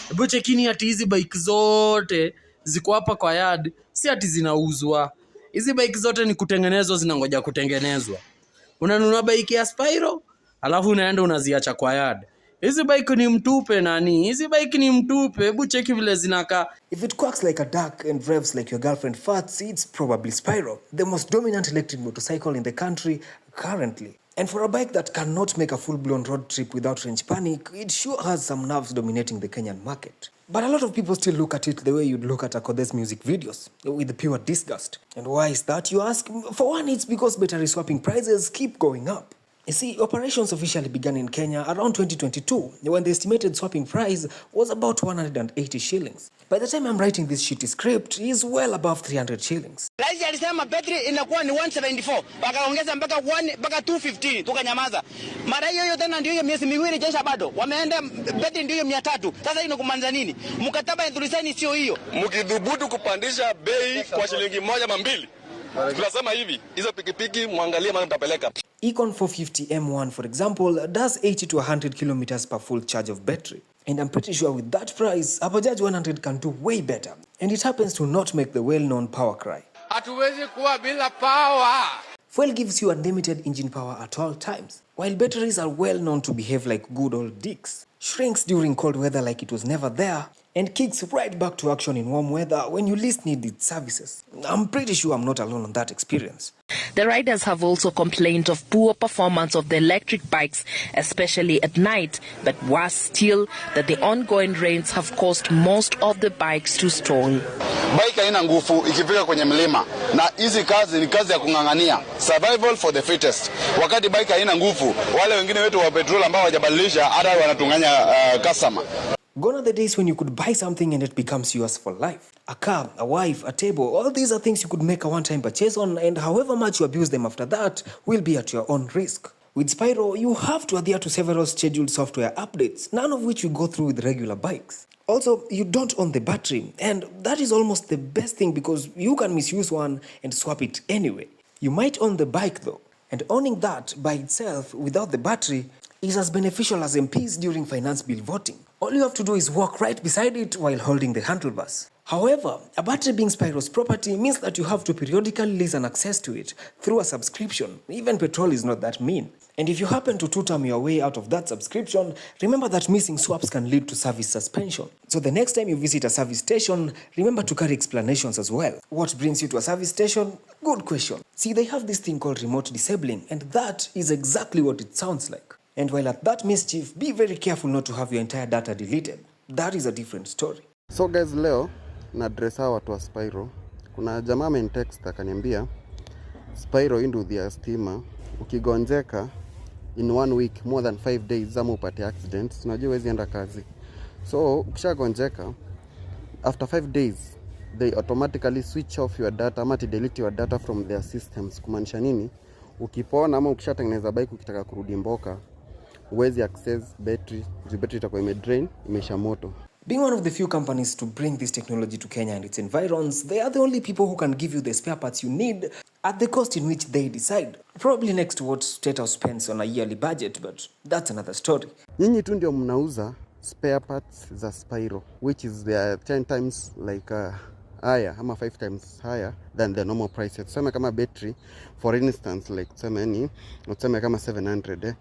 Hebu chekini ati hizi bike zote ziko hapa kwa yard, si ati zinauzwa. Hizi bike zote ni kutengenezwa, zinangoja kutengenezwa. Unanunua bike ya Spiro, alafu unaenda unaziacha kwa yard. Hizi bike ni mtupe nani? Hizi bike ni mtupe. Hebu cheki vile zinakaa. If it quacks like a duck and revs like your girlfriend farts, it's probably Spiro, the most dominant electric motorcycle in the country currently. And for a bike that cannot make a full-blown road trip without range panic, it sure has some nerves dominating the Kenyan market. But a lot of people still look at it the way you'd look at Akothe's music videos, with pure disgust. And why is that, you ask? For one, it's because battery swapping prices keep going up. You see, operations officially began in Kenya around 2022, when the estimated swapping price was about 180 shillings. By the time I'm writing this shitty script, it's well above 300 shillings. Rais alisema battery inakuwa ni 174, wakaongeza mpaka 215, tukanyamaza. Mara hiyo tena ndio miezi miwili jesha bado. Wameenda battery ndio 300. Sasa ino kumanza nini? Mkataba tulisaini sio hiyo. Mkidhubutu kupandisha bei kwa shilingi 1 ama 2. Tunasema hivi, hizo pikipiki muangalie maana mtapeleka. Econ 450 M1, for example, does 80 to 100 kilometers per full charge of battery. And I'm pretty sure with that price, a Bajaj 100 can do way better. And it happens to not make the well-known power cry. Hatuwezi kuwa bila power. Fuel gives you unlimited engine power at all times, while batteries are well known to behave like good old dicks. Shrinks during cold weather like it was never there, and kicks right back to action in warm weather when you least need its services. I'm pretty sure I'm not alone on that experience. The riders have also complained of poor performance of the electric bikes, especially at night, but worse still, that the ongoing rains have caused most of the bikes to stall. Bike haina nguvu ikifika kwenye mlima, na hizi kazi ni kazi ya kungangania, survival for the fittest. Wakati bike haina nguvu, wale wengine wetu wa petrol ambao hawajabadilisha hata wanatunganya customer. Gone are the days when you could buy something and it becomes yours for life. A car, a wife, a table, all these are things you could make a one-time purchase on, and however much you abuse them after that will be at your own risk. With Spiro, you have to adhere to several scheduled software updates, none of which you go through with regular bikes. Also, you don't own the battery, and that is almost the best thing because you can misuse one and swap it anyway. You might own the bike though, and owning that by itself without the battery is as beneficial as MPs during finance bill voting. All you have to do is walk right beside it while holding the handlebars. However, a battery being Spiro's property means that you have to periodically listen access to it through a subscription. Even petrol is not that mean. And if you happen to two-term your way out of that subscription, remember that missing swaps can lead to service suspension. So the next time you visit a service station, remember to carry explanations as well. What brings you to a service station? Good question. See, they have this thing called remote disabling, and that is exactly what it sounds like. And while at that mischief, be very careful not to have your entire data deleted. That is a different story. So guys, leo na address hawa watu wa Spiro. Kuna jamaa amenitext akaniambia Spiro indudhi ya stima ukigonjeka in 1 week more than 5 days ama upate accident, unajua huwezi enda kazi. So ukishagonjeka after 5 days they automatically switch off your data ama delete your data from their systems. Kumaanisha nini? Ukipona ama ukishatengeneza bike ukitaka kurudi mboka huwezi access battery, battery itakuwa imedrain, imesha moto. Being one of the few companies to bring this technology to Kenya and its environs, they are the only people who can give you the spare parts you need at the cost in which they decide. Probably next to what State House spends on a yearly budget, but that's another story. Nyinyi tu ndio mnauza spare parts za Spiro, which is they 10 times like higher, ama 5 times higher than the normal price. Tuseme kama battery, for instance, like tuseme kama 700.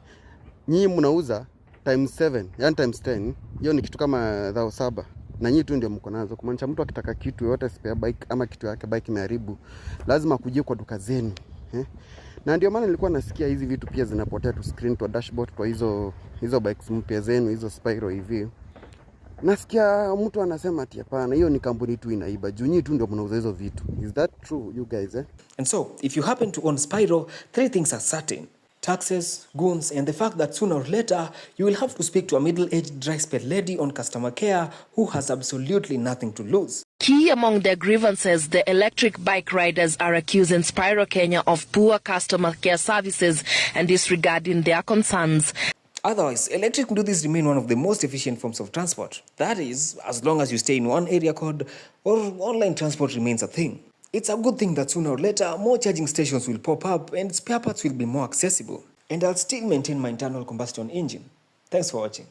Nyinyi mnauza times 7, yani times 10, hiyo ni kitu kama 7,000. Na nyinyi tu ndio mko nazo. Kumaanisha mtu akitaka kitu yote spare bike ama kitu yake bike imeharibu, lazima kujie kwa duka zenu. Na ndio maana nilikuwa nasikia hizi vitu pia zinapotea tu screen to dashboard kwa hizo bikes mpya zenu, hizo Spiro hivi. Nasikia mtu anasema ati hapana, hiyo ni kampuni tu inaiba. Nyinyi tu ndio mnauza hizo vitu. Is that true, you guys? And so, if you happen to own Spiro, 3 things are certain. Taxes, goons, and the fact that sooner or later, you will have to speak to a middle-aged dry-spelled lady on customer care who has absolutely nothing to lose. Key among their grievances, the electric bike riders are accusing Spiro Kenya of poor customer care services and disregarding their concerns. Otherwise, electric nduthis remain one of the most efficient forms of transport. That is, as long as you stay in one area code or online transport remains a thing. It's a good thing that sooner or later, more charging stations will pop up and spare parts will be more accessible. And I'll still maintain my internal combustion engine. Thanks for watching.